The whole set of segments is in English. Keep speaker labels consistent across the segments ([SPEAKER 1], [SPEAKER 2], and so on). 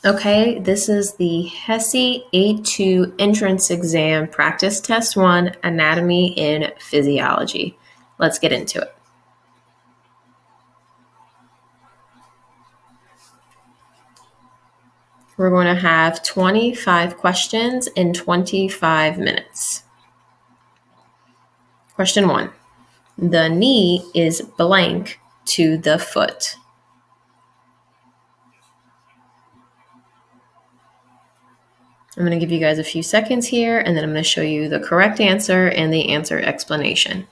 [SPEAKER 1] Okay, this is the HESI A2 entrance exam practice test 1, anatomy and physiology. Let's get into it. We're going to have 25 questions in 25 minutes. Question 1. The knee is blank to the foot. I'm going to give you guys a few seconds here, and then I'm going to show you the correct answer and the answer explanation.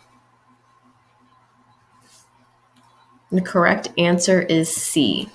[SPEAKER 1] The correct answer is C.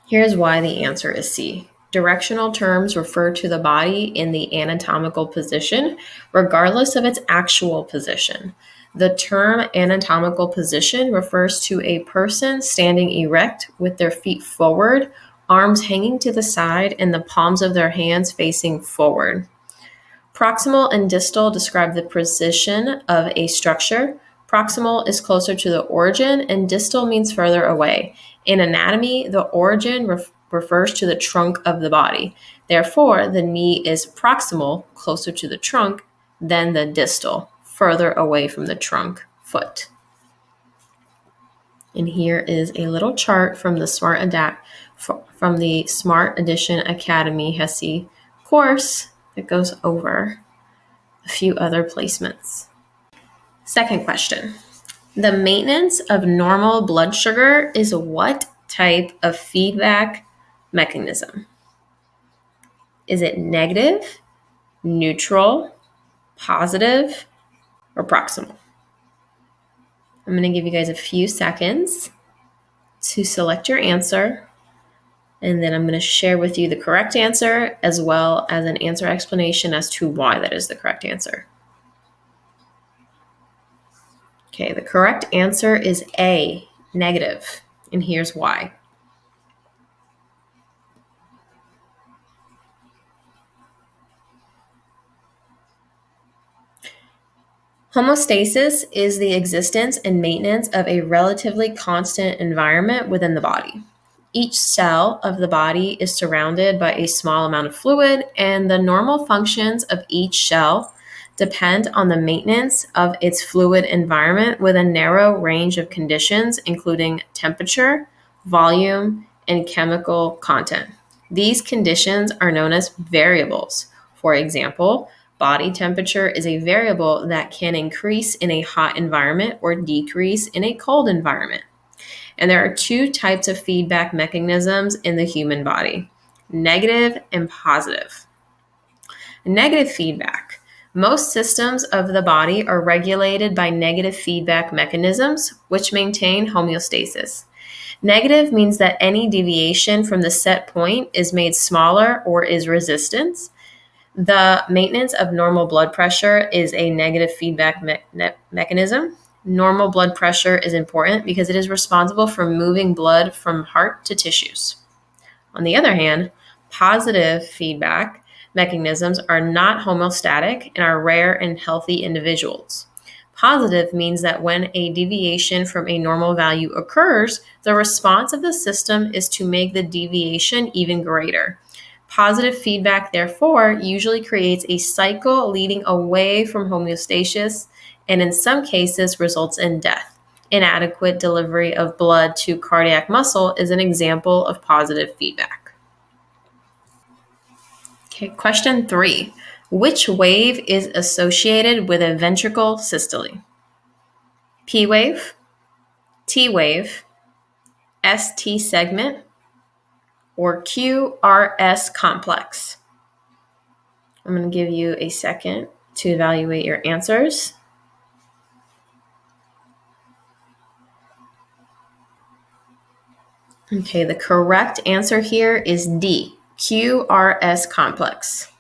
[SPEAKER 1] Here's why the answer is C. Directional terms refer to the body in the anatomical position, regardless of its actual position. The term anatomical position refers to a person standing erect with their feet forward, arms hanging to the side, and the palms of their hands facing forward. Proximal and distal describe the position of a structure. Proximal is closer to the origin, and distal means further away. In anatomy, the origin refers to the trunk of the body. Therefore, the knee is proximal, closer to the trunk, than the distal, further away from the trunk, foot. And here is a little chart from the Smart Edition Academy HESI course that goes over a few other placements. Second question. The maintenance of normal blood sugar is what type of feedback mechanism? Is it negative, neutral, positive, or proximal? I'm going to give you guys a few seconds to select your answer, and then I'm going to share with you the correct answer as well as an answer explanation as to why that is the correct answer. Okay, the correct answer is A, negative, and here's why. Homostasis is the existence and maintenance of a relatively constant environment within the body. Each cell of the body is surrounded by a small amount of fluid, and the normal functions of each cell depend on the maintenance of its fluid environment with a narrow range of conditions, including temperature, volume, and chemical content. These conditions are known as variables. For example, body temperature is a variable that can increase in a hot environment or decrease in a cold environment. And there are two types of feedback mechanisms in the human body: negative and positive. Negative feedback. Most systems of the body are regulated by negative feedback mechanisms, which maintain homeostasis. Negative means that any deviation from the set point is made smaller or is resistance. The maintenance of normal blood pressure is a negative feedback mechanism. Normal blood pressure is important because it is responsible for moving blood from heart to tissues. On the other hand, positive feedback mechanisms are not homeostatic and are rare in healthy individuals. Positive means that when a deviation from a normal value occurs, the response of the system is to make the deviation even greater. Positive feedback, therefore, usually creates a cycle leading away from homeostasis and in some cases results in death. Inadequate delivery of blood to cardiac muscle is an example of positive feedback. Okay, question 3. Which wave is associated with a ventricle systole? P wave, T wave, ST segment, or QRS complex? I'm going to give you a second to evaluate your answers. Okay, the correct answer here is D, QRS complex.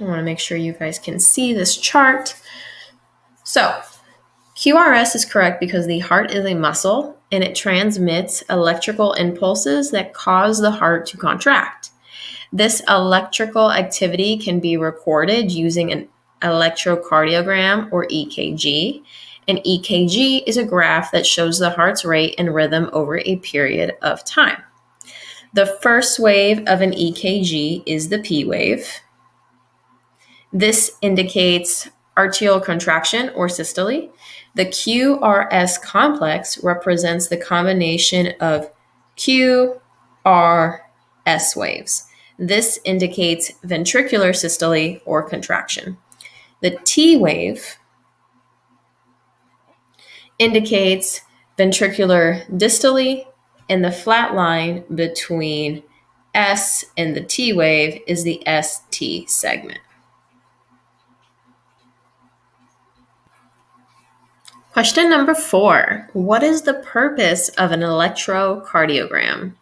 [SPEAKER 1] I want to make sure you guys can see this chart. So, QRS is correct because the heart is a muscle and it transmits electrical impulses that cause the heart to contract. This electrical activity can be recorded using an electrocardiogram or EKG. An EKG is a graph that shows the heart's rate and rhythm over a period of time. The first wave of an EKG is the P wave. This indicates arterial contraction or systole. The QRS complex represents the combination of Q, R, S waves. This indicates ventricular systole or contraction. The T wave indicates ventricular dystole, and the flat line between S and the T wave is the ST segment. Question number 4. What is the purpose of an electrocardiogram?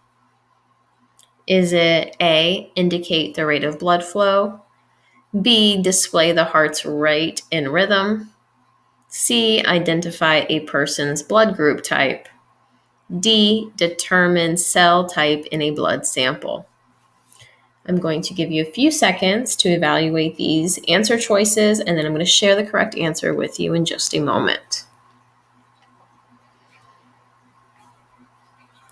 [SPEAKER 1] Is it A, indicate the rate of blood flow, B, display the heart's rate and rhythm, C, identify a person's blood group type, D, determine cell type in a blood sample? I'm going to give you a few seconds to evaluate these answer choices, and then I'm going to share the correct answer with you in just a moment.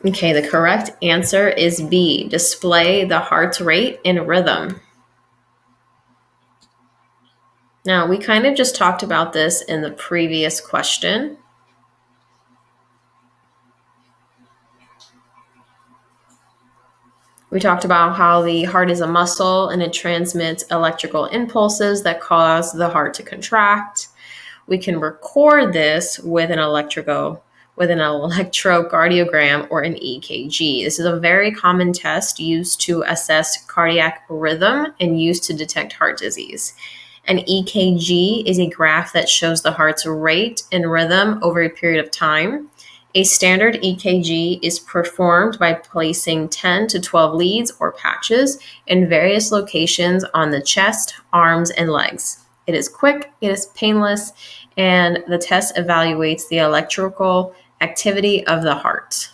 [SPEAKER 1] Okay, the correct answer is B, display the heart's rate and rhythm. Now, we kind of just talked about this in the previous question. We talked about how the heart is a muscle and it transmits electrical impulses that cause the heart to contract. We can record this with an electrocardiogram or an EKG. This is a very common test used to assess cardiac rhythm and used to detect heart disease. An EKG is a graph that shows the heart's rate and rhythm over a period of time. A standard EKG is performed by placing 10 to 12 leads or patches in various locations on the chest, arms, and legs. It is quick, it is painless, and the test evaluates the electrical activity of the heart.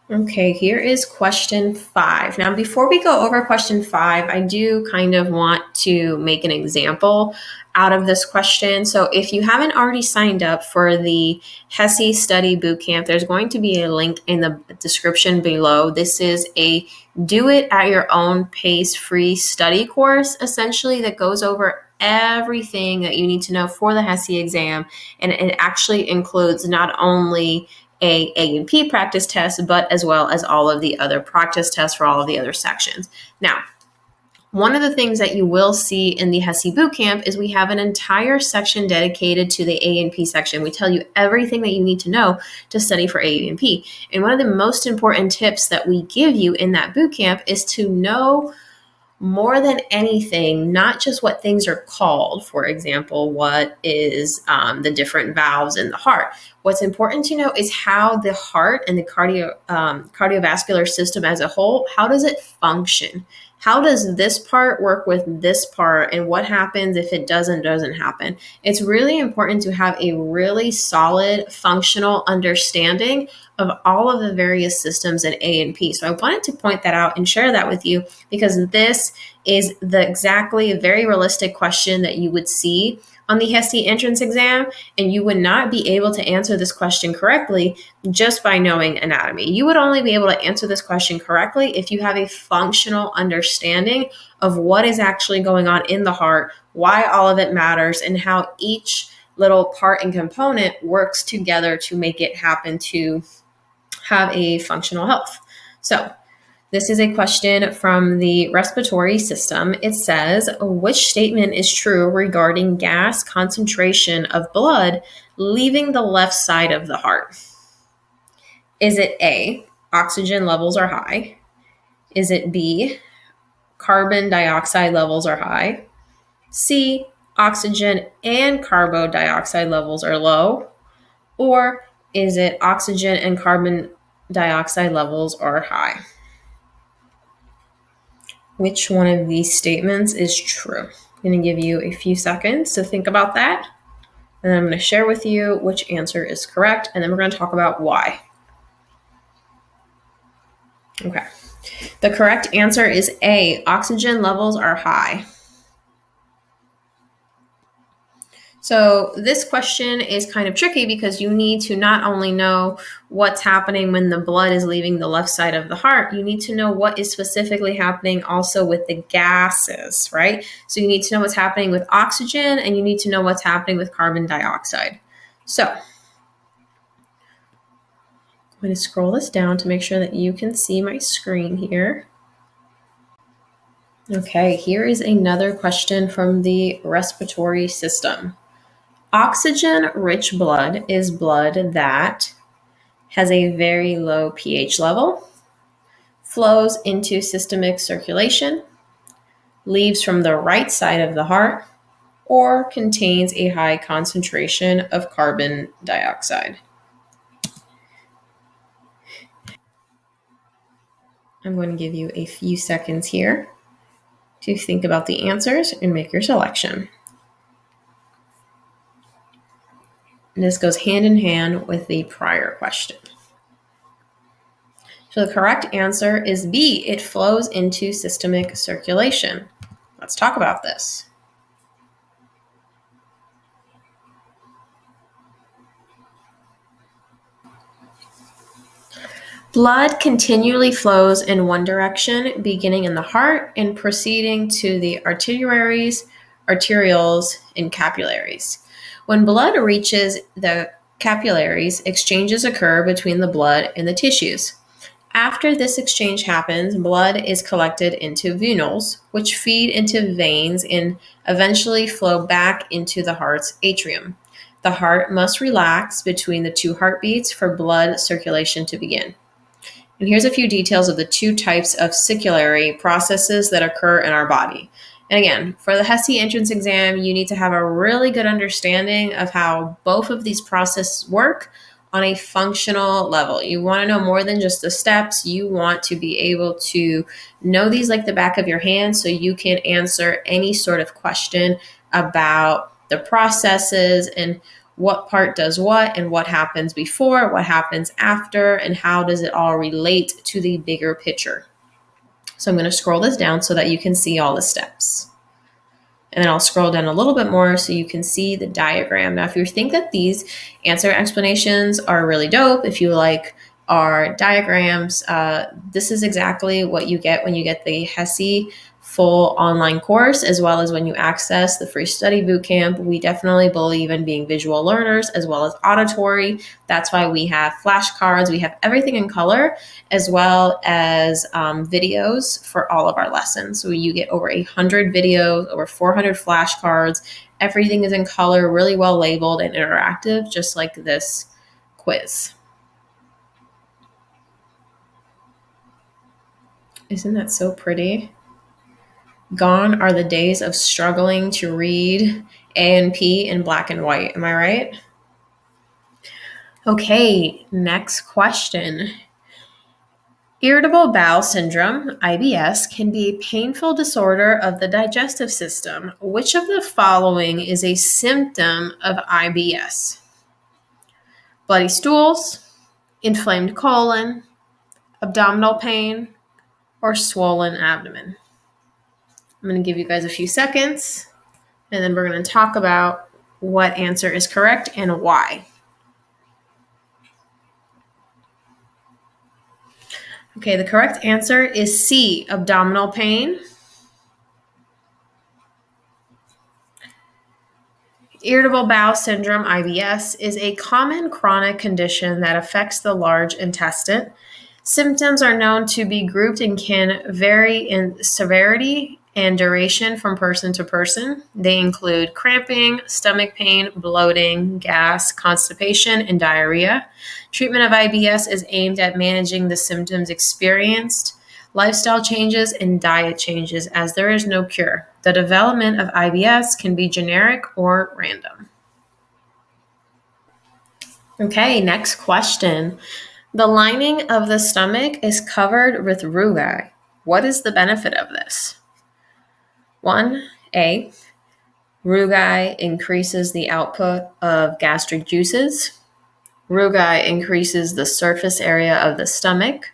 [SPEAKER 1] Okay, here is question 5. Now, before we go over question 5, I do kind of want to make an example out of this question. So if you haven't already signed up for the HESI study bootcamp, there's going to be a link in the description below. This is a do it at your own pace free study course, essentially, that goes over everything that you need to know for the HESI exam. And it actually includes not only a A&P practice test, but as well as all of the other practice tests for all of the other sections. Now, one of the things that you will see in the HESI bootcamp is we have an entire section dedicated to the A&P section. We tell you everything that you need to know to study for A&P. And one of the most important tips that we give you in that bootcamp is to know more than anything, not just what things are called. For example, what is the different valves in the heart. What's important to know is how the heart and the cardiovascular system as a whole, how does it function? How does this part work with this part, and what happens if it doesn't happen? It's really important to have a really solid functional understanding of all of the various systems in A&P. So I wanted to point that out and share that with you, because this is exactly a very realistic question that you would see on the HESI entrance exam, and you would not be able to answer this question correctly just by knowing anatomy. You would only be able to answer this question correctly if you have a functional understanding of what is actually going on in the heart, why all of it matters, and how each little part and component works together to make it happen to have a functional health. So this is a question from the respiratory system. It says, which statement is true regarding gas concentration of blood leaving the left side of the heart? Is it A, oxygen levels are high? Is it B, carbon dioxide levels are high? C, oxygen and carbon dioxide levels are low? Or is it oxygen and carbon dioxide levels are high? Which one of these statements is true? I'm going to give you a few seconds to think about that. And then I'm going to share with you which answer is correct, and then we're going to talk about why. Okay. The correct answer is A, oxygen levels are high. So this question is kind of tricky because you need to not only know what's happening when the blood is leaving the left side of the heart, you need to know what is specifically happening also with the gases, right? So you need to know what's happening with oxygen, and you need to know what's happening with carbon dioxide. So I'm going to scroll this down to make sure that you can see my screen here. Okay, here is another question from the respiratory system. Oxygen-rich blood is blood that has a very low pH level, flows into systemic circulation, leaves from the right side of the heart, or contains a high concentration of carbon dioxide. I'm going to give you a few seconds here to think about the answers and make your selection. And this goes hand in hand with the prior question. So the correct answer is B, it flows into systemic circulation. Let's talk about this. Blood continually flows in one direction, beginning in the heart and proceeding to the arterioles, and capillaries. When blood reaches the capillaries, exchanges occur between the blood and the tissues. After this exchange happens, blood is collected into venules, which feed into veins and eventually flow back into the heart's atrium. The heart must relax between the two heartbeats for blood circulation to begin. And here's a few details of the two types of circulatory processes that occur in our body. And again, for the HESI entrance exam, you need to have a really good understanding of how both of these processes work on a functional level. You want to know more than just the steps. You want to be able to know these like the back of your hand so you can answer any sort of question about the processes and what part does what and what happens before, what happens after, and how does it all relate to the bigger picture. So I'm going to scroll this down so that you can see all the steps. And then I'll scroll down a little bit more so you can see the diagram. Now, if you think that these answer explanations are really dope, if you like our diagrams, this is exactly what you get when you get the HESI full online course, as well as when you access the free study bootcamp. We definitely believe in being visual learners as well as auditory. That's why we have flashcards. We have everything in color, as well as videos for all of our lessons. So you get over 100 videos, over 400 flashcards. Everything is in color, really well labeled and interactive, just like this quiz. Isn't that so pretty? Gone are the days of struggling to read A and P in black and white. Am I right? Okay, next question. Irritable bowel syndrome, IBS, can be a painful disorder of the digestive system. Which of the following is a symptom of IBS? Bloody stools, inflamed colon, abdominal pain, or swollen abdomen? I'm going to give you guys a few seconds, and then we're going to talk about what answer is correct and why. Okay, the correct answer is C, abdominal pain. Irritable bowel syndrome, IBS, is a common chronic condition that affects the large intestine. Symptoms are known to be grouped and can vary in severity and duration from person to person. They include cramping, stomach pain, bloating, gas, constipation, and diarrhea. Treatment of IBS is aimed at managing the symptoms experienced, lifestyle changes, and diet changes, as there is no cure. The development of IBS can be generic or random. Okay, next question. The lining of the stomach is covered with rugae. What is the benefit of this? 1, A, Rugae increases the output of gastric juices. Rugae increases the surface area of the stomach.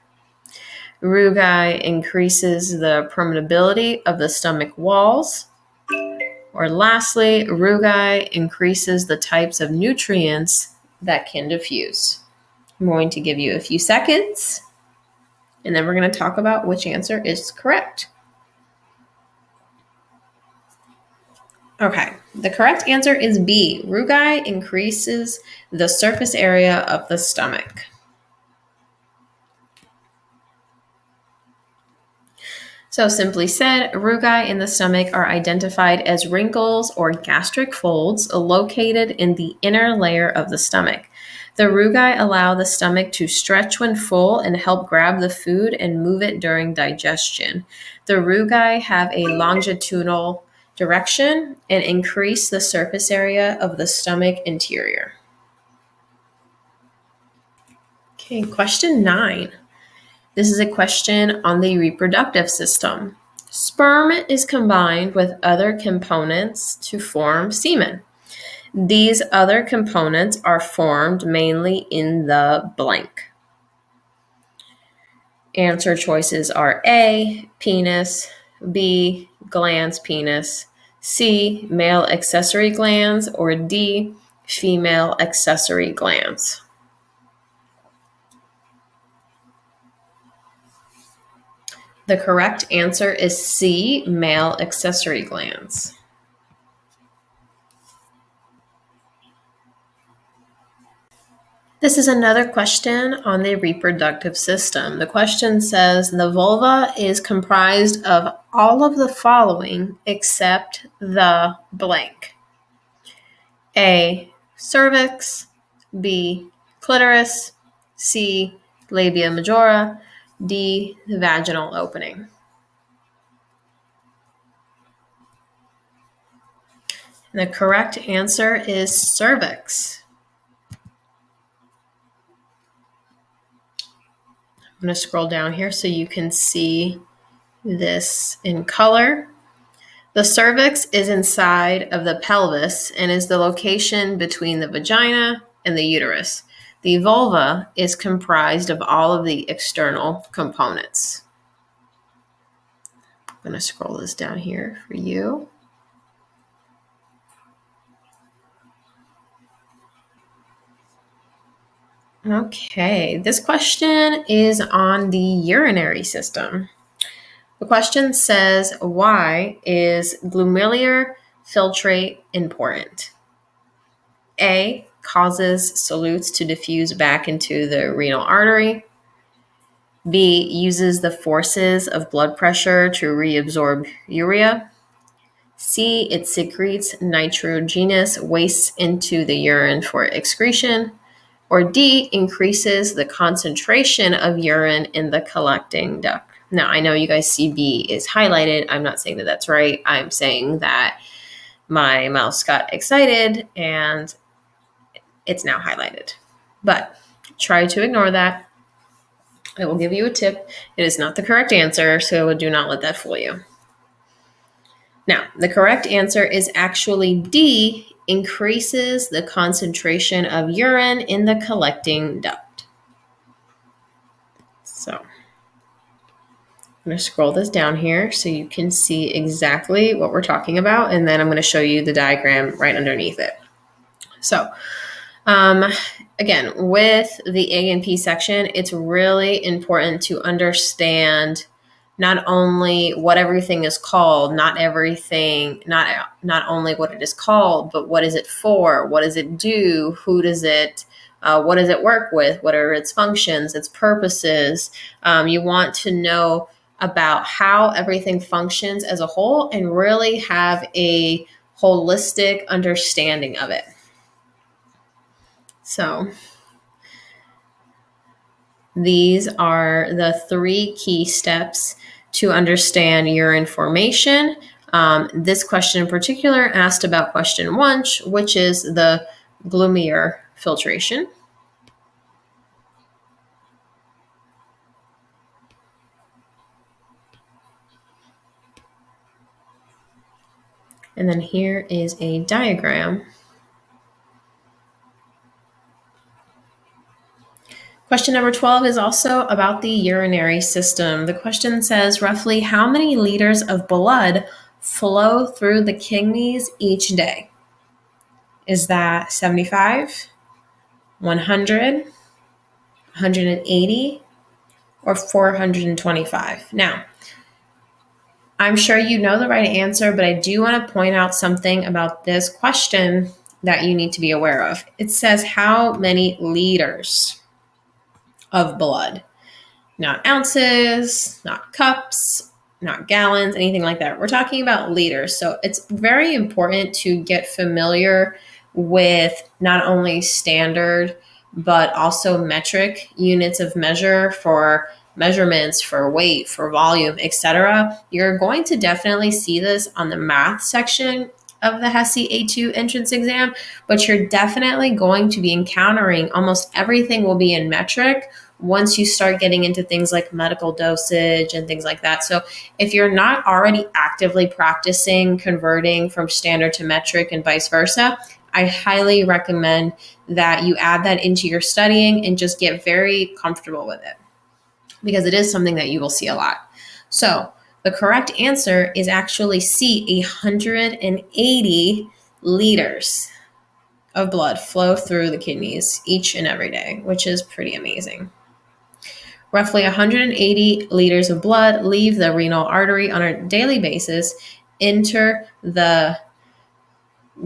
[SPEAKER 1] Rugae increases the permeability of the stomach walls. Or lastly, rugae increases the types of nutrients that can diffuse. I'm going to give you a few seconds, and then we're going to talk about which answer is correct. Okay, the correct answer is B. Rugae increases the surface area of the stomach. So simply said, rugae in the stomach are identified as wrinkles or gastric folds located in the inner layer of the stomach. The rugae allow the stomach to stretch when full and help grab the food and move it during digestion. The rugae have a longitudinal direction and increase the surface area of the stomach interior. Okay, question 9. This is a question on the reproductive system. Sperm is combined with other components to form semen. These other components are formed mainly in the blank. Answer choices are A, penis, B, glans penis, C, male accessory glands, or D, female accessory glands. The correct answer is C, male accessory glands. This is another question on the reproductive system. The question says the vulva is comprised of all of the following except the blank. A, cervix, B, clitoris, C, labia majora, D, vaginal opening. And the correct answer is cervix. I'm going to scroll down here so you can see this in color. The cervix is inside of the pelvis and is the location between the vagina and the uterus. The vulva is comprised of all of the external components. I'm going to scroll this down here for you. Okay, this question is on the urinary system. The question says, why is glomerular filtrate important? A, causes solutes to diffuse back into the renal artery. B, uses the forces of blood pressure to reabsorb urea. C, it secretes nitrogenous wastes into the urine for excretion. Or D, increases the concentration of urine in the collecting duct. Now, I know you guys see B is highlighted. I'm not saying that that's right. I'm saying that my mouse got excited and it's now highlighted. But try to ignore that. I will give you a tip. It is not the correct answer, so do not let that fool you. Now, the correct answer is actually D, increases the concentration of urine in the collecting duct. So, I'm going to scroll this down here so you can see exactly what we're talking about, and then I'm going to show you the diagram right underneath it. So, again, with the A and P section, it's really important to understand not only what everything is called, not only what it is called, but what is it for? What does it do? Who does it? What does it work with? What are its functions, its purposes? You want to know about how everything functions as a whole and really have a holistic understanding of it. So these are the 3 key steps to understand urine formation. This question in particular asked about question 1, which is the glomerular filtration. And then here is a diagram. Question number 12 is also about the urinary system. The question says, roughly how many liters of blood flow through the kidneys each day? Is that 75, 100, 180, or 425? Now, I'm sure you know the right answer, but I do want to point out something about this question that you need to be aware of. It says how many liters of blood, not ounces, not cups, not gallons, anything like that. We're talking about liters. So it's very important to get familiar with not only standard, but also metric units of measure for measurements, for weight, for volume, etc. You're going to definitely see this on the math section of the HESI A2 entrance exam, but you're definitely going to be encountering almost everything will be in metric once you start getting into things like medical dosage and things like that. So if you're not already actively practicing converting from standard to metric and vice versa, I highly recommend that you add that into your studying and just get very comfortable with it, because it is something that you will see a lot. So the correct answer is actually C, 180 liters of blood flow through the kidneys each and every day, which is pretty amazing. Roughly 180 liters of blood leave the renal artery on a daily basis, enter the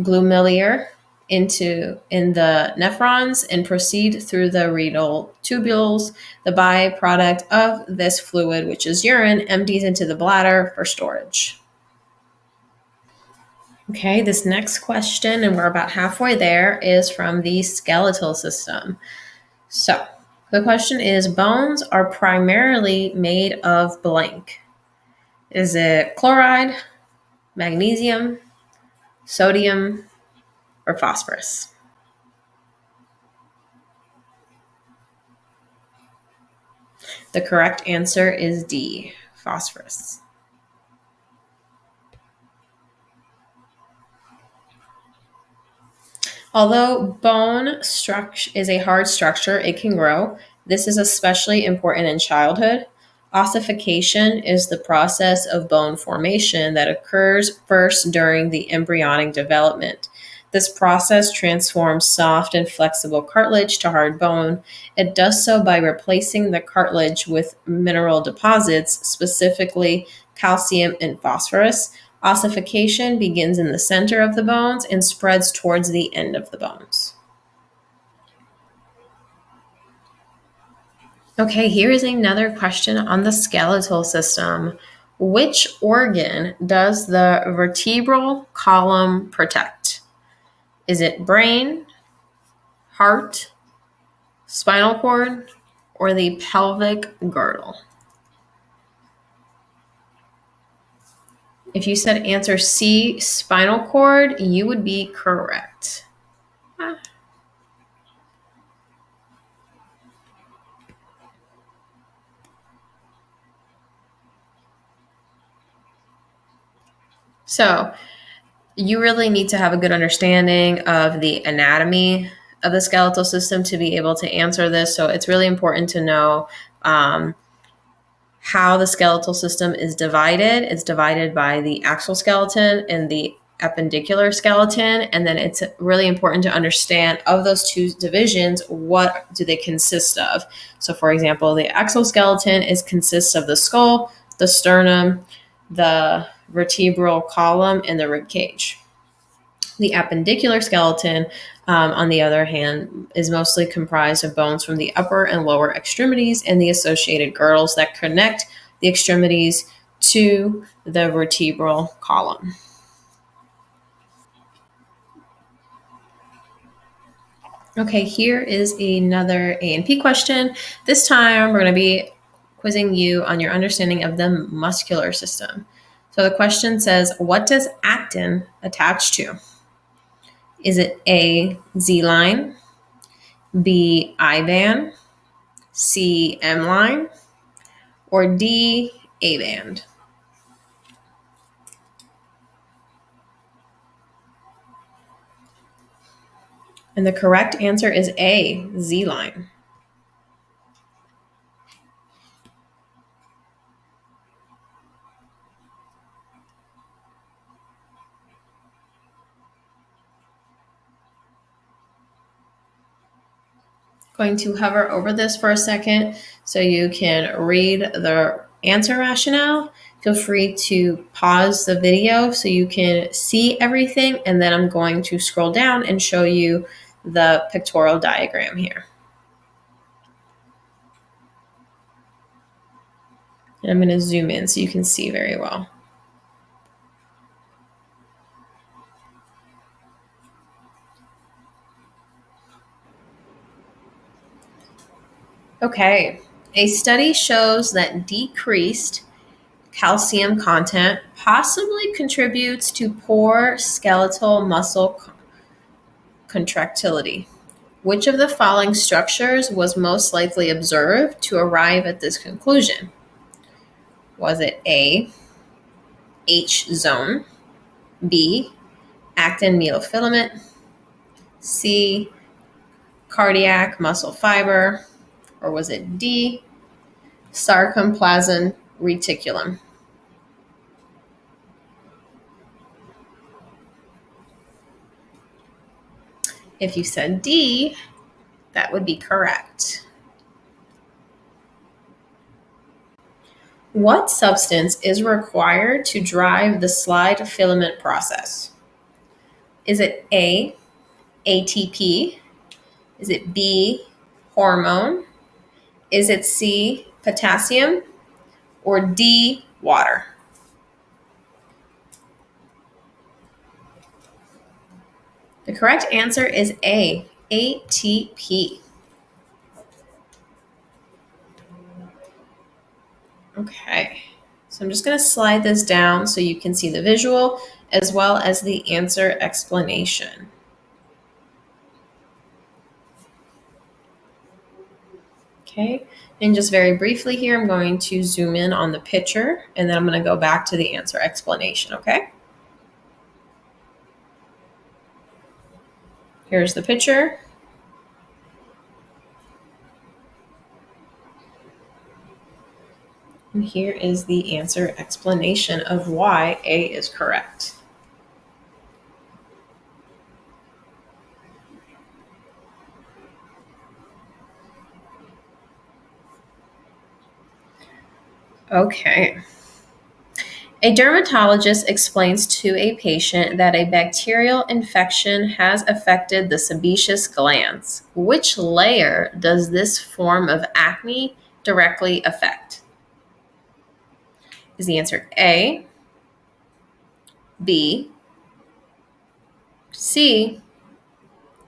[SPEAKER 1] glomerular in the nephrons, and proceed through the renal tubules. The byproduct of this fluid, which is urine, empties into the bladder for storage. Okay, this next question, and we're about halfway there, is from the skeletal system. So the question is, bones are primarily made of blank. Is it chloride, magnesium, sodium, or phosphorus? The correct answer is D, phosphorus. Although bone structure is a hard structure, it can grow. This is especially important in childhood. Ossification is the process of bone formation that occurs first during the embryonic development. This process transforms soft and flexible cartilage to hard bone. It does so by replacing the cartilage with mineral deposits, specifically calcium and phosphorus. Ossification begins in the center of the bones and spreads towards the end of the bones. Okay, here is another question on the skeletal system. Which organ does the vertebral column protect? Is it brain, heart, spinal cord, or the pelvic girdle? If you said answer C, spinal cord, you would be correct. So you really need to have a good understanding of the anatomy of the skeletal system to be able to answer this. So it's really important to know how the skeletal system is divided. It's divided by the axial skeleton and the appendicular skeleton. And then it's really important to understand of those two divisions, what do they consist of? So for example, the axial skeleton consists of the skull, the sternum, the vertebral column, and the rib cage. The appendicular skeleton, on the other hand, is mostly comprised of bones from the upper and lower extremities and the associated girdles that connect the extremities to the vertebral column. Okay, here is another A&P question. This time we're going to be quizzing you on your understanding of the muscular system. So the question says, what does actin attach to? Is it A, Z-line, B, I-band, C, M-line, or D, A-band? And the correct answer is A, Z-line. Going to hover over this for a second so you can read the answer rationale. Feel free to pause the video so you can see everything, and then I'm going to scroll down and show you the pictorial diagram here. And I'm going to zoom in so you can see very well. Okay, a study shows that decreased calcium content possibly contributes to poor skeletal muscle contractility. Which of the following structures was most likely observed to arrive at this conclusion? Was it A, H zone, B, actin needle-filament, C, cardiac muscle fiber, or was it D, sarcomplasmic reticulum? If you said D, that would be correct. What substance is required to drive the slide filament process? Is it A, ATP? Is it B, hormone? Is it C, potassium? Or D, water? The correct answer is A, ATP. Okay, so I'm just going to slide this down so you can see the visual as well as the answer explanation. Okay, and just very briefly here, I'm going to zoom in on the picture and then I'm going to go back to the answer explanation, okay? Here's the picture. And here is the answer explanation of why A is correct. Okay. A dermatologist explains to a patient that a bacterial infection has affected the sebaceous glands. Which layer does this form of acne directly affect? Is the answer A, B, C,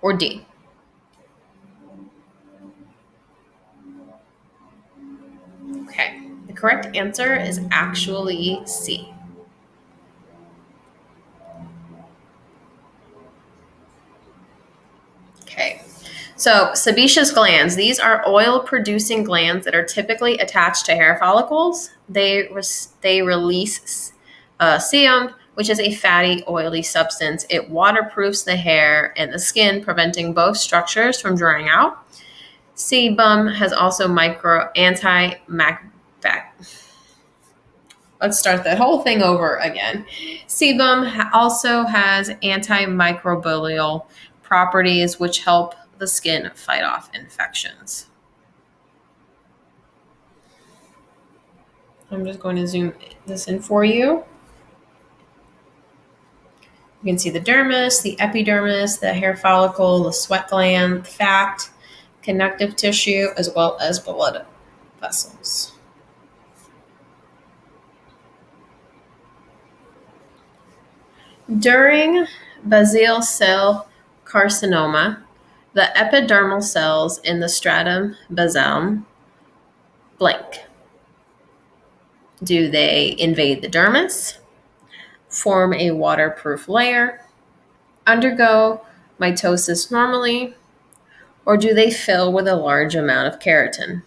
[SPEAKER 1] or D? Okay, the correct answer is actually C. Okay, so sebaceous glands, these are oil-producing glands that are typically attached to hair follicles. They release sebum, which is a fatty, oily substance. It waterproofs the hair and the skin, preventing both structures from drying out. Sebum has also Let's start that whole thing over again. Sebum also has antimicrobial properties which help the skin fight off infections. I'm just going to zoom this in for you. You can see the dermis, the epidermis, the hair follicle, the sweat gland, fat, connective tissue, as well as blood vessels. During basal cell carcinoma, the epidermal cells in the stratum basale blank. Do they invade the dermis, form a waterproof layer, undergo mitosis normally, or do they fill with a large amount of keratin?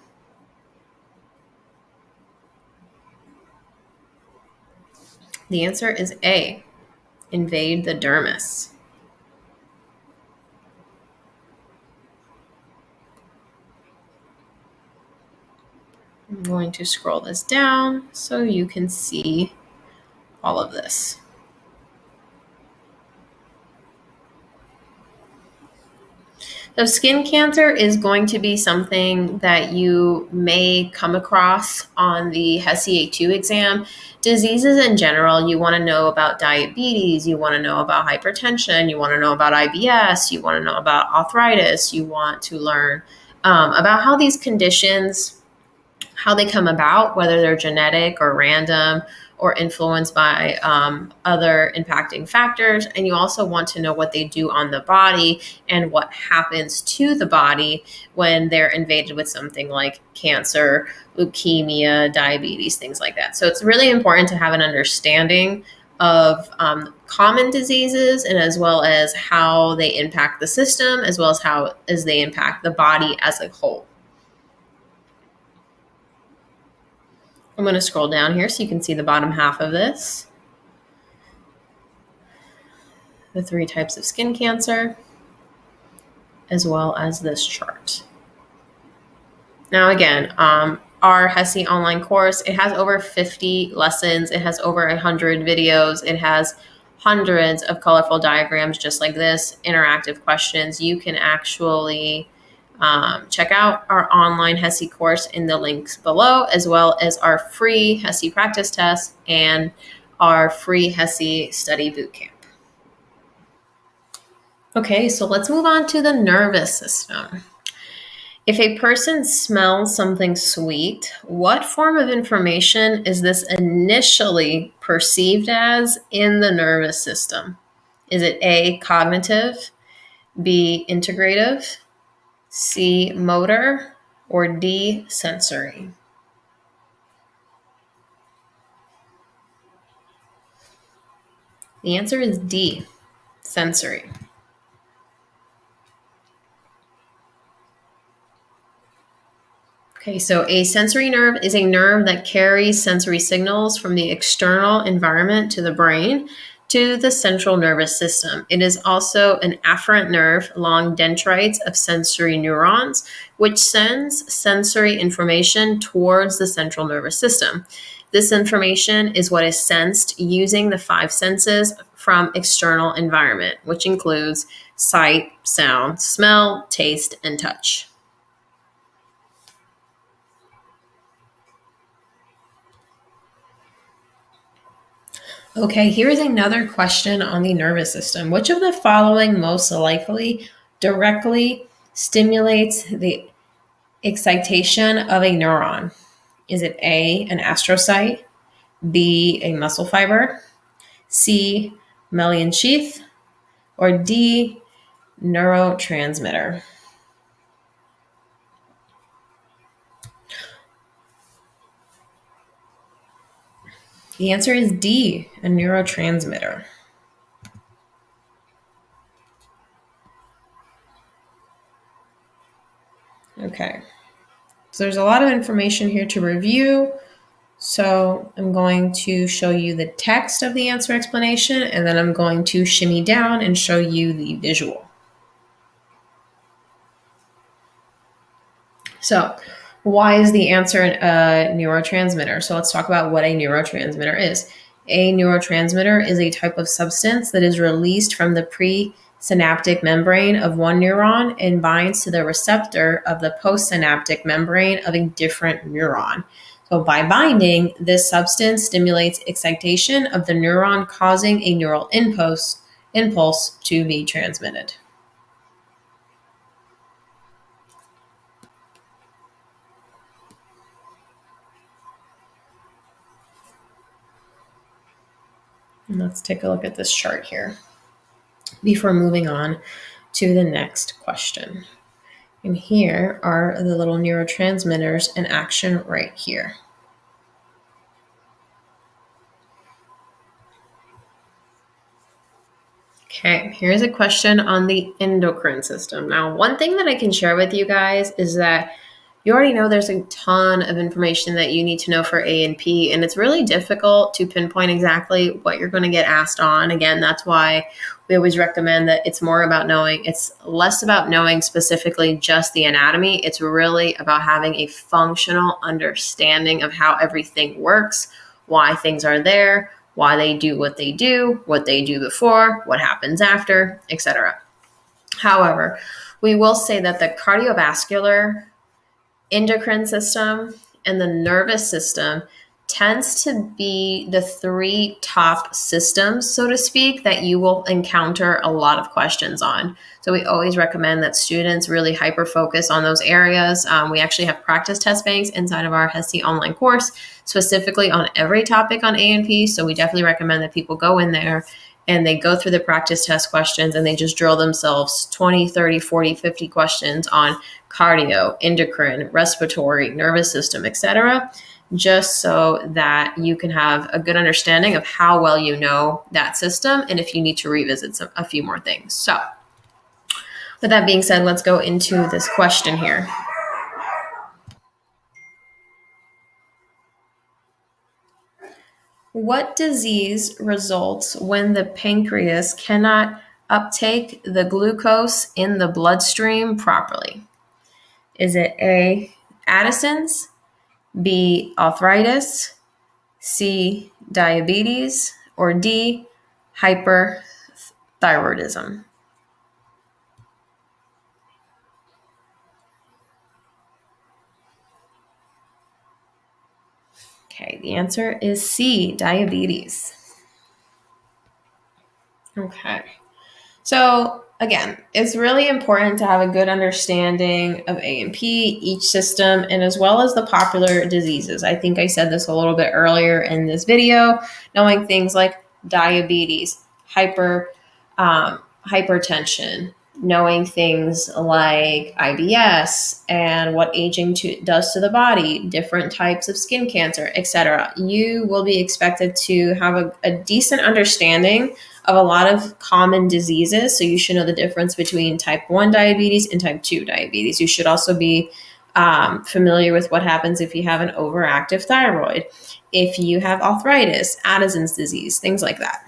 [SPEAKER 1] The answer is A, invade the dermis. I'm going to scroll this down so you can see all of this. So skin cancer is going to be something that you may come across on the HESI A2 exam. Diseases in general, you want to know about diabetes, you want to know about hypertension, you want to know about IBS, you want to know about arthritis, you want to learn about how these conditions, how they come about, whether they're genetic or random or influenced by other impacting factors. And you also want to know what they do on the body and what happens to the body when they're invaded with something like cancer, leukemia, diabetes, things like that. So it's really important to have an understanding of common diseases, and as well as how they impact the system, as well as how as they impact the body as a whole. I'm going to scroll down here so you can see the bottom half of this. The 3 types of skin cancer, as well as this chart. Now again, our HESI online course, it has over 50 lessons. It has over 100 videos. It has hundreds of colorful diagrams just like this, interactive questions. You can actually check out our online HESI course in the links below, as well as our free HESI practice test and our free HESI study bootcamp. Okay, so let's move on to the nervous system. If a person smells something sweet, what form of information is this initially perceived as in the nervous system? Is it A, cognitive, B, integrative, C, motor, or D, sensory? The answer is D, sensory. Okay, so a sensory nerve is a nerve that carries sensory signals from the external environment to the brain to the central nervous system. It is also an afferent nerve along dendrites of sensory neurons, which sends sensory information towards the central nervous system. This information is what is sensed using the 5 senses from external environment, which includes sight, sound, smell, taste, and touch. Okay, here's another question on the nervous system. Which of the following most likely directly stimulates the excitation of a neuron? Is it A, an astrocyte, B, a muscle fiber, C, mammalian sheath, or D, neurotransmitter? The answer is D, a neurotransmitter. Okay, so there's a lot of information here to review. So I'm going to show you the text of the answer explanation, and then I'm going to shimmy down and show you the visual. So why is the answer a neurotransmitter? So let's talk about what a neurotransmitter is. A neurotransmitter is a type of substance that is released from the presynaptic membrane of one neuron and binds to the receptor of the postsynaptic membrane of a different neuron. So by binding, this substance stimulates excitation of the neuron, causing a neural impulse to be transmitted. And let's take a look at this chart here before moving on to the next question. And here are the little neurotransmitters in action right here. Okay, here's a question on the endocrine system. Now, one thing that I can share with you guys is that You already know there's a ton of information that you need to know for A and P, and it's really difficult to pinpoint exactly what you're going to get asked on. Again, that's why we always recommend that it's more about knowing. It's less about knowing specifically just the anatomy. It's really about having a functional understanding of how everything works, why things are there, why they do, what they do before, what happens after, etc. However, we will say that the cardiovascular, endocrine system, and the nervous system tends to be the three top systems, so to speak, that you will encounter a lot of questions on. So we always recommend that students really hyper focus on those areas. We actually have practice test banks inside of our HESI online course, specifically on every topic on A&P. So we definitely recommend that people go in there and they go through the practice test questions and they just drill themselves 20, 30, 40, 50 questions on cardio, endocrine, respiratory, nervous system, etc., just so that you can have a good understanding of how well you know that system and if you need to revisit a few more things. So with that being said, let's go into this question here. What disease results when the pancreas cannot uptake the glucose in the bloodstream properly? Is it A, Addison's, B, arthritis, C, diabetes, or D, hyperthyroidism? Okay, the answer is C, diabetes. Okay. So again, it's really important to have a good understanding of A&P, each system, and as well as the popular diseases. I think I said this a little bit earlier in this video, knowing things like diabetes, hypertension, knowing things like IBS and what aging does to the body, different types of skin cancer, etc. You will be expected to have a decent understanding of a lot of common diseases. So you should know the difference between type 1 diabetes and type 2 diabetes. You should also be familiar with what happens if you have an overactive thyroid, if you have arthritis, Addison's disease, things like that.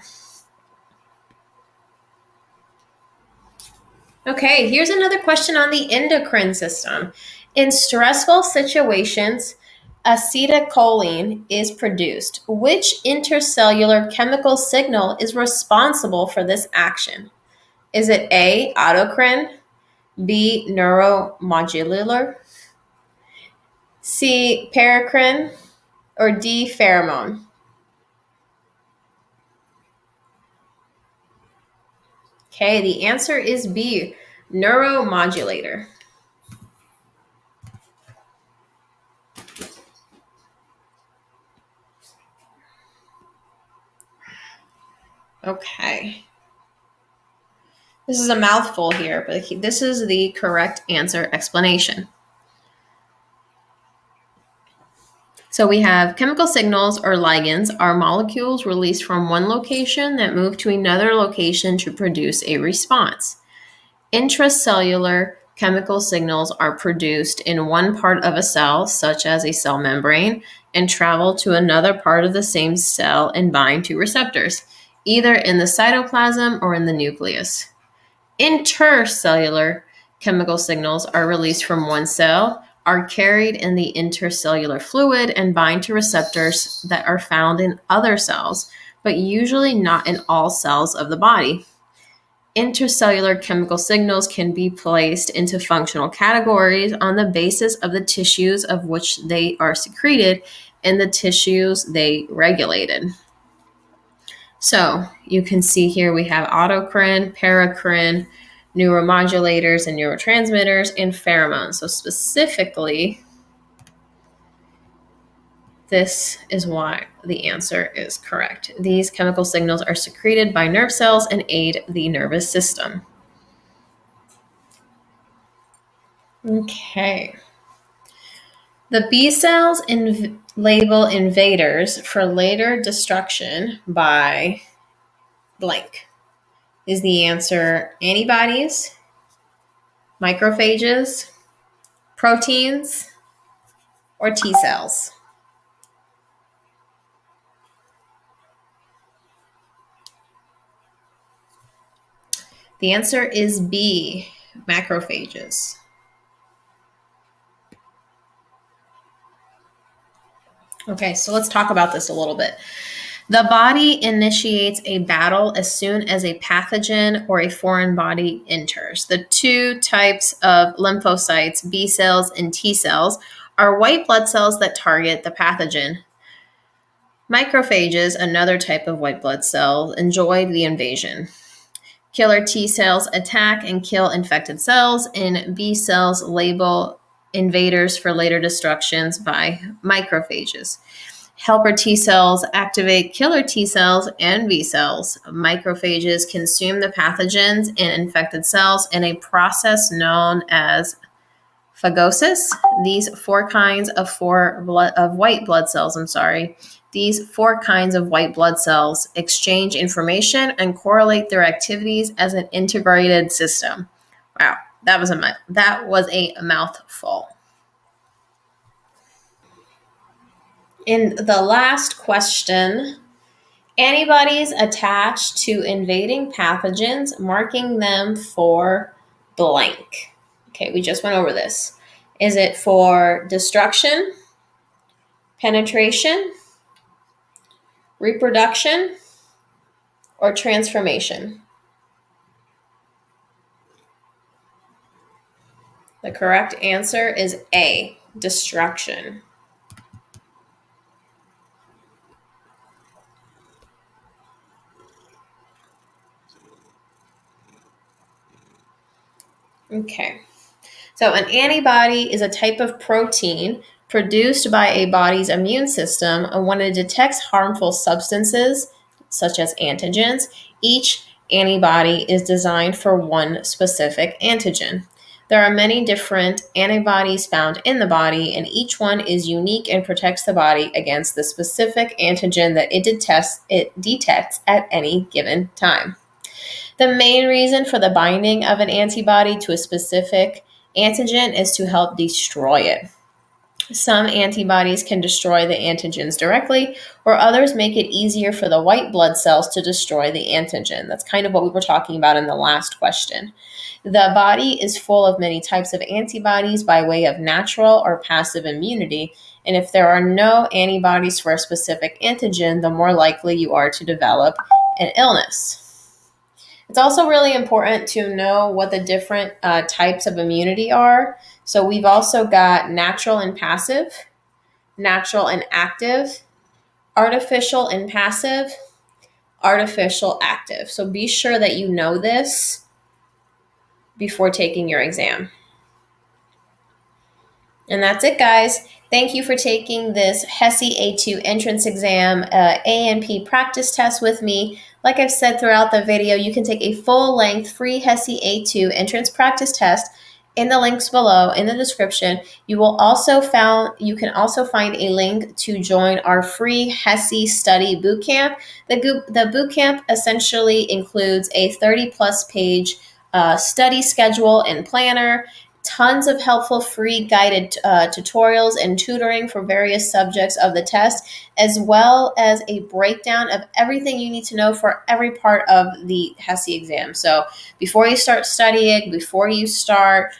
[SPEAKER 1] Okay, here's another question on the endocrine system. In stressful situations, acetylcholine is produced. Which intercellular chemical signal is responsible for this action? Is it A, autocrine, B, neuromodulator, C, paracrine, or D, pheromone? Okay, the answer is B, neuromodulator. Okay. This is a mouthful here, but this is the correct answer explanation. So we have chemical signals or ligands are molecules released from one location that move to another location to produce a response. Intracellular chemical signals are produced in one part of a cell, such as a cell membrane, and travel to another part of the same cell and bind to receptors, either in the cytoplasm or in the nucleus. Intercellular chemical signals are released from one cell, are carried in the intercellular fluid, and bind to receptors that are found in other cells, but usually not in all cells of the body. Intercellular chemical signals can be placed into functional categories on the basis of the tissues of which they are secreted and the tissues they regulated. So you can see here we have autocrine, paracrine, neuromodulators and neurotransmitters, and pheromones. So specifically, this is why the answer is correct. These chemical signals are secreted by nerve cells and aid the nervous system. Okay. The B cells label invaders for later destruction by blank. Is the answer antibodies, macrophages, proteins, or T cells? The answer is B, macrophages. Okay, so let's talk about this a little bit. The body initiates a battle as soon as a pathogen or a foreign body enters. The two types of lymphocytes, B cells and T cells, are white blood cells that target the pathogen. Macrophages, another type of white blood cell, enjoy the invasion. Killer T cells attack and kill infected cells, and B cells label invaders for later destructions by macrophages. Helper T cells activate killer T cells and B cells. Macrophages consume the pathogens in infected cells in a process known as phagocysis. These four kinds of white blood cells, these four kinds of white blood cells exchange information and correlate their activities as an integrated system. Wow, that was a mouthful. In the last question, antibodies attach to invading pathogens, marking them for blank. Okay, we just went over this. Is it for destruction, penetration, reproduction, or transformation? The correct answer is A, destruction. Okay. So an antibody is a type of protein produced by a body's immune system when it detects harmful substances, such as antigens. Each antibody is designed for one specific antigen. There are many different antibodies found in the body, and each one is unique and protects the body against the specific antigen that it detects at any given time. The main reason for the binding of an antibody to a specific antigen is to help destroy it. Some antibodies can destroy the antigens directly, or others make it easier for the white blood cells to destroy the antigen. That's kind of what we were talking about in the last question. The body is full of many types of antibodies by way of natural or passive immunity, and if there are no antibodies for a specific antigen, the more likely you are to develop an illness. It's also really important to know what the different types of immunity are. So we've also got natural and passive, natural and active, artificial and passive, artificial active. So be sure that you know this before taking your exam. And that's it, guys. Thank you for taking this HESI A2 entrance exam A&P practice test with me. Like I've said throughout the video, you can take a full-length free HESI A2 entrance practice test in the links below in the description. You can also find a link to join our free HESI study bootcamp. The bootcamp essentially includes a 30-plus page study schedule and planner, tons of helpful free guided tutorials and tutoring for various subjects of the test, as well as a breakdown of everything you need to know for every part of the HESI exam. So before you start studying, before you start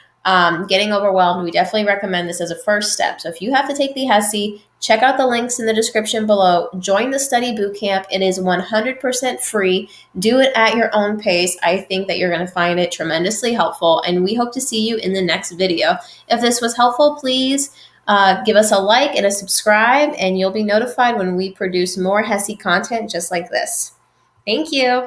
[SPEAKER 1] getting overwhelmed, we definitely recommend this as a first step. So if you have to take the HESI, check out the links in the description below. Join the study bootcamp. It is 100% free. Do it at your own pace. I think that you're going to find it tremendously helpful, and we hope to see you in the next video. If this was helpful, please give us a like and a subscribe, and you'll be notified when we produce more HESI content just like this. Thank you.